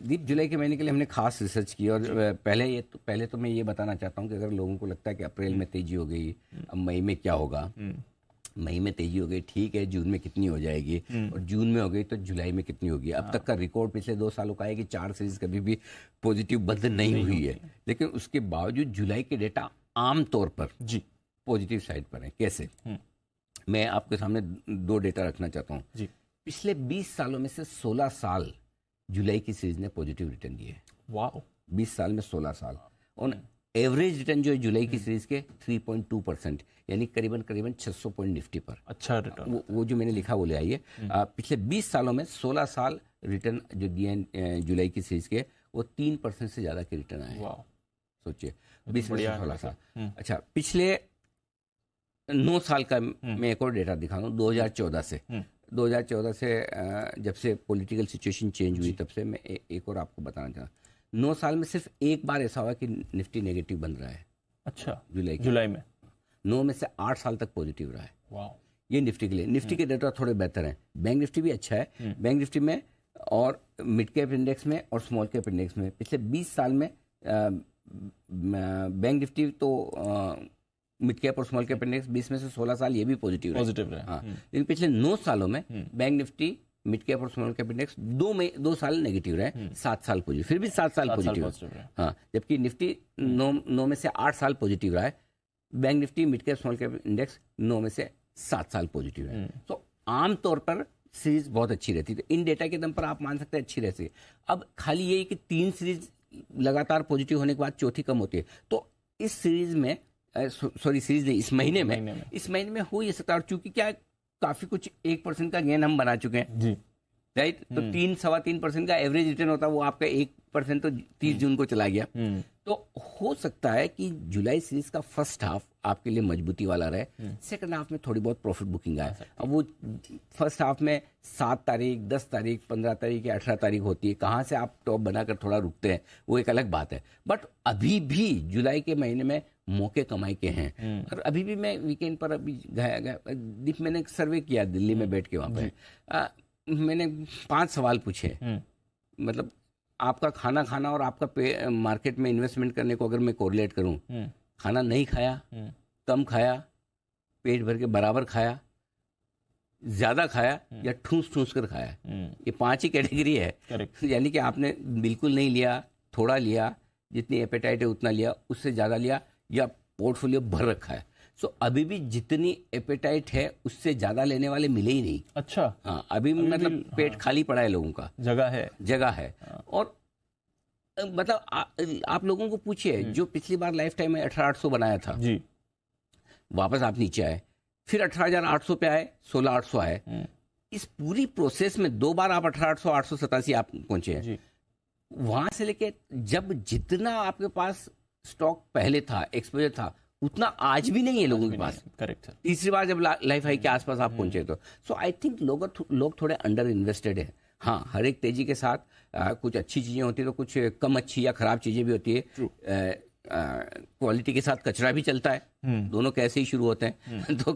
दीप, जुलाई के महीने के लिए हमने खास रिसर्च की और पहले तो मैं ये बताना चाहता हूँ कि अगर लोगों को लगता है कि अप्रैल में तेजी हो गई, अब मई में क्या होगा। मई में तेजी हो गई, ठीक है, जून में कितनी हो जाएगी, और जून में हो गई तो जुलाई में कितनी होगी। अब तक का रिकॉर्ड पिछले 2 सालों का है कि 4 सीरीज कभी भी पॉजिटिव बंद नहीं हुई है, लेकिन उसके बावजूद जुलाई के डेटा आमतौर पर जी पॉजिटिव साइड पर है। कैसे? मैं आपके सामने 2 डेटा रखना चाहता हूँ जी। पिछले 20 सालों में से 16 साल जुलाई की सीरीज ने पॉजिटिव रिटर्न दिए। वाह, 20 साल में 16 साल। और एवरेज रिटर्न जो है जुलाई की सीरीज के 3.2%, यानी करीबन करीबन 600 पॉइंट निफ्टी पर। अच्छा रिटर्न। वो जो मैंने लिखा वो ले आइए। पिछले 20 सालों में 16 साल रिटर्न जो दिए हैं जुलाई की सीरीज के, वो 3% से ज़्यादा के रिटर्न आए। वाह, सोचिए, 20 में से 16 साल। हम्म। अच्छा, पिछले 9 साल का मैं एक और डेटा दिखा दूँ, 2014 से। 2014 से जब से पॉलिटिकल सिचुएशन चेंज हुई, तब से मैं एक और आपको बताना चाहता हूँ। 9 साल में सिर्फ एक बार ऐसा हुआ कि निफ्टी नेगेटिव बन रहा है। अच्छा, जुलाई में 9 में से 8 साल तक पॉजिटिव रहा है। वाह, ये निफ्टी के लिए। निफ्टी के डेटा थोड़े बेहतर हैं। बैंक निफ्टी भी अच्छा है। बैंक निफ्टी में और मिड कैप इंडेक्स में और स्मॉल कैप इंडेक्स में पिछले 20 साल में बैंक निफ्टी तो मिड कैप और स्मॉल कैप इंडेक्स 20 में से 16 साल ये भी पॉजिटिव रहे। हाँ, लेकिन पिछले 9 सालों में बैंक निफ्टी, मिड कैप और स्मॉल कैप इंडेक्स 2 साल नेगेटिव रहे, 7 साल पॉजिटिव, फिर भी 7 साल पॉजिटिव है। हाँ, जबकि निफ्टी 9 में से 8 साल पॉजिटिव रहा है। Bank Nifty, mid cap, small cap index 9 में से 7 साल पॉजिटिव है। तो आमतौर पर सीरीज बहुत अच्छी रहती है। तो इन डेटा के दम पर आप मान सकते हैं अच्छी रहती है। अब खाली ये कि 3 सीरीज लगातार पॉजिटिव होने के बाद चौथी कम होती है। तो इस सीरीज में सीरीज नहीं, इस महीने में हो ये सकता है। और चूंकि क्या काफी कुछ 1% का गेन हम बना चुके हैं जी, राइट। तो 3-3.25% का एवरेज रिटर्न होता है, वो आपका 1% तो 30 जून को चला गया। तो हो सकता है कि जुलाई सीरीज का फर्स्ट हाफ आपके लिए मजबूती वाला रहे, सेकंड हाफ में थोड़ी बहुत प्रॉफिट बुकिंग आए। अब वो फर्स्ट हाफ में 7 तारीख, 10 तारीख, 15 तारीख या 18 तारीख होती है, कहाँ से आप टॉप बनाकर थोड़ा रुकते हैं वो एक अलग बात है। बट अभी भी जुलाई के महीने में मौके कमाई के हैं। और अभी भी मैं वीकेंड पर अभी गया, मैंने एक सर्वे किया दिल्ली में बैठ के, वहाँ पे मैंने 5 सवाल पूछे। मतलब आपका खाना और आपका मार्केट में इन्वेस्टमेंट करने को अगर मैं कोरिलेट करूं, खाना नहीं खाया, कम खाया, पेट भर के बराबर खाया, ज्यादा खाया या ठूस ठूस कर खाया, ये 5 ही कैटेगरी है। यानी कि आपने बिल्कुल नहीं लिया, थोड़ा लिया, जितनी एपेटाइट है उतना लिया, उससे ज्यादा लिया, या पोर्टफोलियो भर रखा है। सो अभी भी जितनी एपेटाइट है उससे ज्यादा लेने वाले मिले ही नहीं। अच्छा, हाँ, अभी मतलब पेट खाली पड़ा है लोगों का, जगह है। और मतलब आप लोगों को पूछिए, जो पिछली बार लाइफ टाइम में 18,800 बनाया था जी, वापस आप नीचे आए, फिर 18,800 पे आए, 16,800 आए। इस पूरी प्रोसेस में 2 बार आप 18,800, 887 आप पहुंचे हैं। वहां से लेके जब जितना आपके पास स्टॉक पहले था, एक्सपोजर था, उतना आज भी नहीं है लोगों के पास। करेक्ट। तीसरी बार जब लाइफ हाई के आसपास आप पहुंचे तो सो आई थिंक लोग थोड़े अंडर इन्वेस्टेड है। हाँ, हर एक तेजी के साथ कुछ अच्छी चीजें होती है तो कुछ कम अच्छी या खराब चीजें भी होती है। क्वालिटी के साथ कचरा भी चलता है, दोनों कैसे ही शुरू होते हैं। तो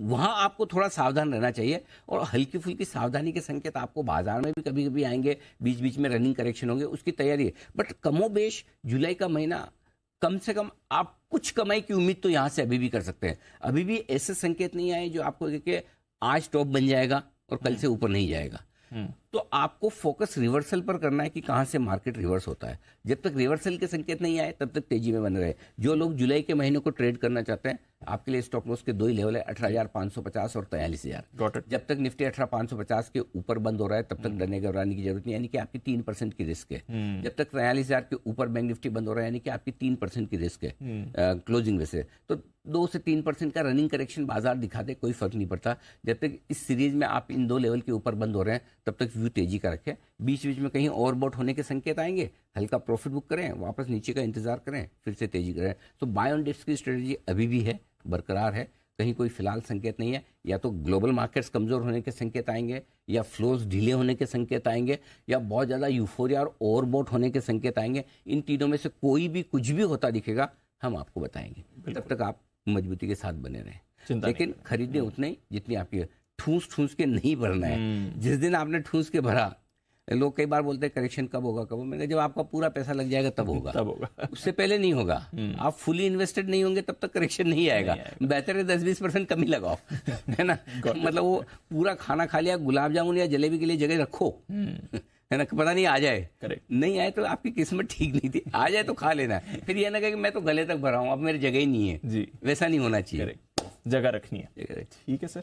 वहां आपको थोड़ा सावधान रहना चाहिए। और हल्की फुल्की सावधानी के संकेत आपको बाजार में भी कभी कभी आएंगे, बीच बीच में रनिंग करेक्शन होंगे, उसकी तैयारी है। बट कमोबेश जुलाई का महीना कम से कम आप कुछ कमाई की उम्मीद तो यहां से अभी भी कर सकते हैं। अभी भी ऐसे संकेत नहीं आए जो आपको कि आज टॉप बन जाएगा और कल से ऊपर नहीं जाएगा। तो आपको फोकस रिवर्सल पर करना है कि कहां से मार्केट रिवर्स होता है। जब तक रिवर्सल के संकेत नहीं आए तब तक तेजी में बने रहे। जो लोग जुलाई के महीने को ट्रेड करना चाहते हैं, आपके लिए स्टॉप लॉस के 2 ही लेवल है, 18,550 और 43,000। जब तक निफ्टी 18,550 के ऊपर बंद हो रहा है तब तक डरने घबराने की जरूरत नहीं, यानी कि आपकी 3% की रिस्क है। जब तक 43,000 के ऊपर बैंक निफ्टी बंद हो रहा है, यानी कि आपकी 3% की रिस्क है क्लोजिंग वैसे। तो 2 से 3% का रनिंग करेक्शन बाजार दिखा दे, कोई फर्क नहीं पड़ता। जब तक इस सीरीज में आप इन 2 लेवल के ऊपर बंद हो रहे हैं तब तक व्यू तेजी का रखें। बीच बीच में कहीं ओवरबॉट होने के संकेत आएंगे, हल्का प्रॉफिट बुक करें, वापस नीचे का इंतजार करें, फिर से तेजी करें। तो बाय ऑन डिप्स की स्ट्रेटेजी अभी भी है, बरकरार है। कहीं कोई फिलहाल संकेत नहीं है। या तो ग्लोबल मार्केट्स कमजोर होने के संकेत आएंगे, या फ्लोज ढीले होने के संकेत आएंगे, या बहुत ज्यादा यूफोरिया और ओवरबॉट होने के संकेत आएंगे। इन तीनों में से कोई भी कुछ भी होता दिखेगा हम आपको बताएंगे। तब तक आप मजबूती के साथ बने रहें, लेकिन खरीदने उतने ही जितनी आपकी ठूस ठूस के नहीं भरना है। जिस दिन आपने ठूस के भरा, लोग कई बार बोलते हैं करेक्शन कब होगा कब होगा, मैंने कहा जब आपका पूरा पैसा लग जाएगा तब होगा, तब होगा। उससे पहले नहीं होगा। आप फुली इन्वेस्टेड नहीं होंगे तब तक करेक्शन नहीं आएगा। बेहतर है 10-20% कमी लगाओ, है ना। मतलब वो पूरा खाना खा लिया, गुलाब जामुन या जलेबी के लिए जगह रखो, है ना, पता नहीं आ जाए, नहीं आए तो आपकी किस्मत ठीक नहीं थी, आ जाए तो खा लेना। फिर ये ना कहे कि मैं तो गले तक भरा हूँ, अब मेरी जगह ही नहीं है जी, वैसा नहीं होना चाहिए, जगह रखनी है। ठीक है सर।